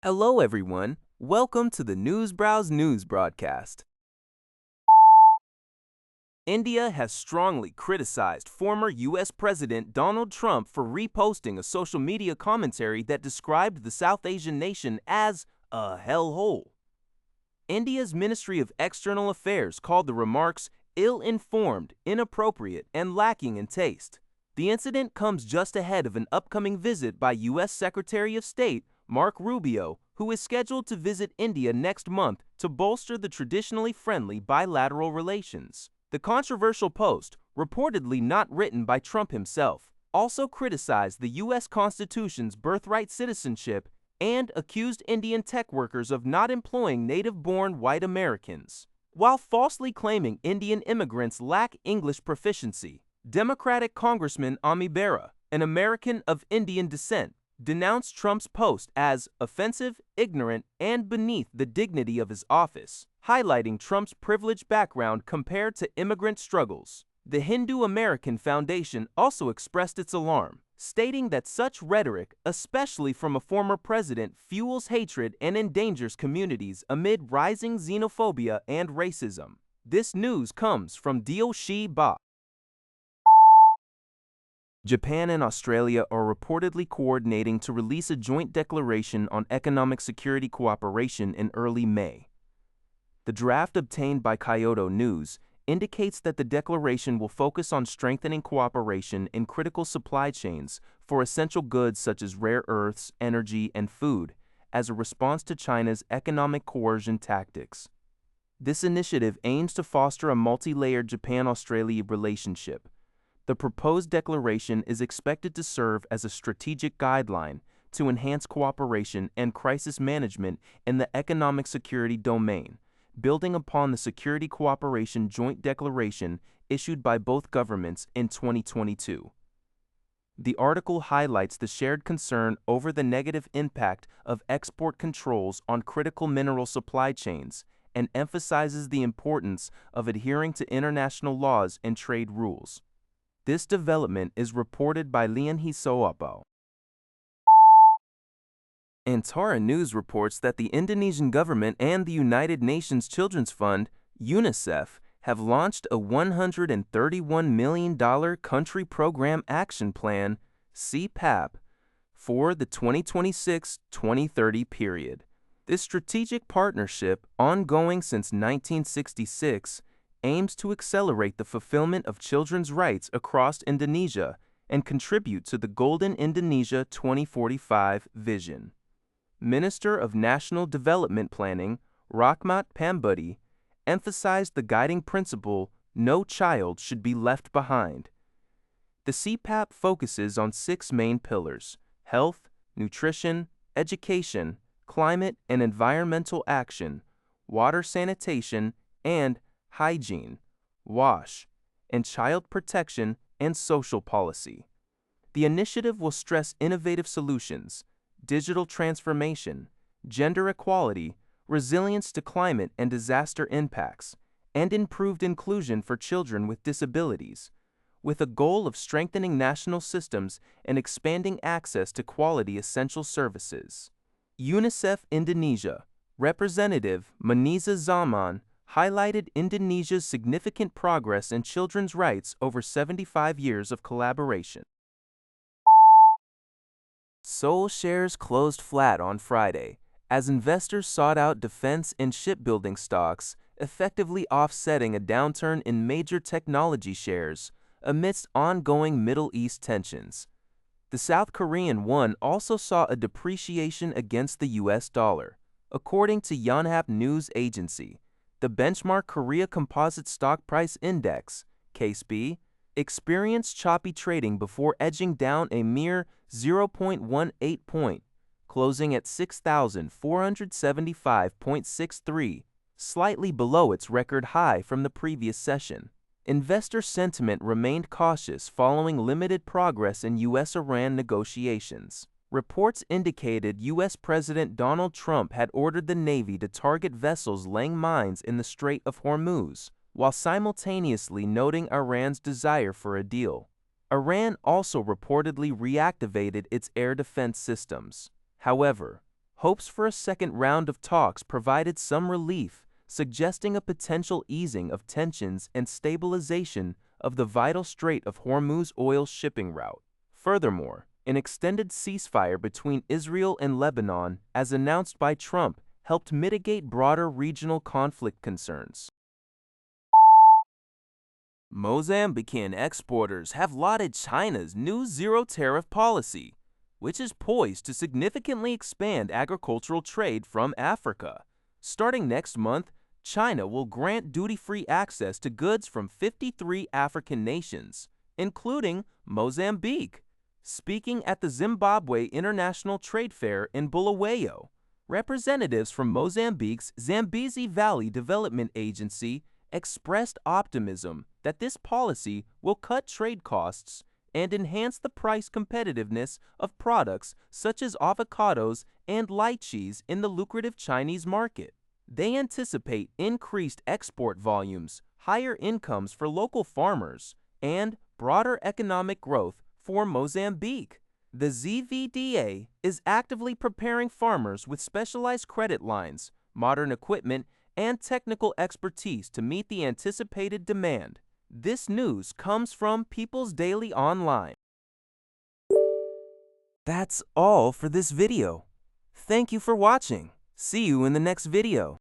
Hello, everyone. Welcome to the Newsbrowse News broadcast. India has strongly criticized former U.S. President Donald Trump for reposting a social media commentary that described the South Asian nation as a hellhole. India's Ministry of External Affairs called the remarks ill-informed, inappropriate, and lacking in taste. The incident comes just ahead of an upcoming visit by U.S. Secretary of State Mark Rubio, who is scheduled to visit India next month to bolster the traditionally friendly bilateral relations. The controversial post, reportedly not written by Trump himself, also criticized the U.S. Constitution's birthright citizenship and accused Indian tech workers of not employing native-born white Americans. While falsely claiming Indian immigrants lack English proficiency, Democratic Congressman Ami Bera, an American of Indian descent, denounced Trump's post as offensive, ignorant, and beneath the dignity of his office, highlighting Trump's privileged background compared to immigrant struggles. The Hindu American Foundation also expressed its alarm, stating that such rhetoric, especially from a former president, fuels hatred and endangers communities amid rising xenophobia and racism. This news comes from Dio-Shi Ba. Japan and Australia are reportedly coordinating to release a joint declaration on economic security cooperation in early May. The draft obtained by Kyodo News indicates that the declaration will focus on strengthening cooperation in critical supply chains for essential goods such as rare earths, energy, and food, as a response to China's economic coercion tactics. This initiative aims to foster a multi-layered Japan-Australia relationship. The proposed declaration is expected to serve as a strategic guideline to enhance cooperation and crisis management in the economic security domain, building upon the Security Cooperation Joint Declaration issued by both governments in 2022. The article highlights the shared concern over the negative impact of export controls on critical mineral supply chains and emphasizes the importance of adhering to international laws and trade rules. This development is reported by Lianhe Soapao. Antara News reports that the Indonesian government and the United Nations Children's Fund, UNICEF, have launched a $131 million Country Program Action Plan, CPAP, for the 2026-2030 period. This strategic partnership, ongoing since 1966, aims to accelerate the fulfillment of children's rights across Indonesia and contribute to the Golden Indonesia 2045 vision. Minister of National Development Planning, Rahmat Pambudi, emphasized the guiding principle, no child should be left behind. The CPAP focuses on 6 main pillars: health, nutrition, education, climate and environmental action, water sanitation, and hygiene, WASH, and child protection and social policy. The initiative will stress innovative solutions, digital transformation, gender equality, resilience to climate and disaster impacts, and improved inclusion for children with disabilities, with a goal of strengthening national systems and expanding access to quality essential services. UNICEF Indonesia Representative Maniza Zaman highlighted Indonesia's significant progress in children's rights over 75 years of collaboration. Seoul shares closed flat on Friday, as investors sought out defense and shipbuilding stocks, effectively offsetting a downturn in major technology shares amidst ongoing Middle East tensions. The South Korean won also saw a depreciation against the U.S. dollar, according to Yonhap News Agency. The benchmark Korea Composite Stock Price Index, KOSPI, experienced choppy trading before edging down a mere 0.18 point, closing at 6,475.63, slightly below its record high from the previous session. Investor sentiment remained cautious following limited progress in U.S.-Iran negotiations. Reports indicated U.S. President Donald Trump had ordered the Navy to target vessels laying mines in the Strait of Hormuz, while simultaneously noting Iran's desire for a deal. Iran also reportedly reactivated its air defense systems. However, hopes for a second round of talks provided some relief, suggesting a potential easing of tensions and stabilization of the vital Strait of Hormuz oil shipping route. Furthermore, an extended ceasefire between Israel and Lebanon, as announced by Trump, helped mitigate broader regional conflict concerns. Mozambican exporters have lauded China's new zero-tariff policy, which is poised to significantly expand agricultural trade from Africa. Starting next month, China will grant duty-free access to goods from 53 African nations, including Mozambique. Speaking at the Zimbabwe International Trade Fair in Bulawayo, representatives from Mozambique's Zambezi Valley Development Agency expressed optimism that this policy will cut trade costs and enhance the price competitiveness of products such as avocados and lychees in the lucrative Chinese market. They anticipate increased export volumes, higher incomes for local farmers, and broader economic growth for Mozambique. The ZVDA is actively preparing farmers with specialized credit lines, modern equipment, and technical expertise to meet the anticipated demand. This news comes from People's Daily Online. That's all for this video. Thank you for watching. See you in the next video.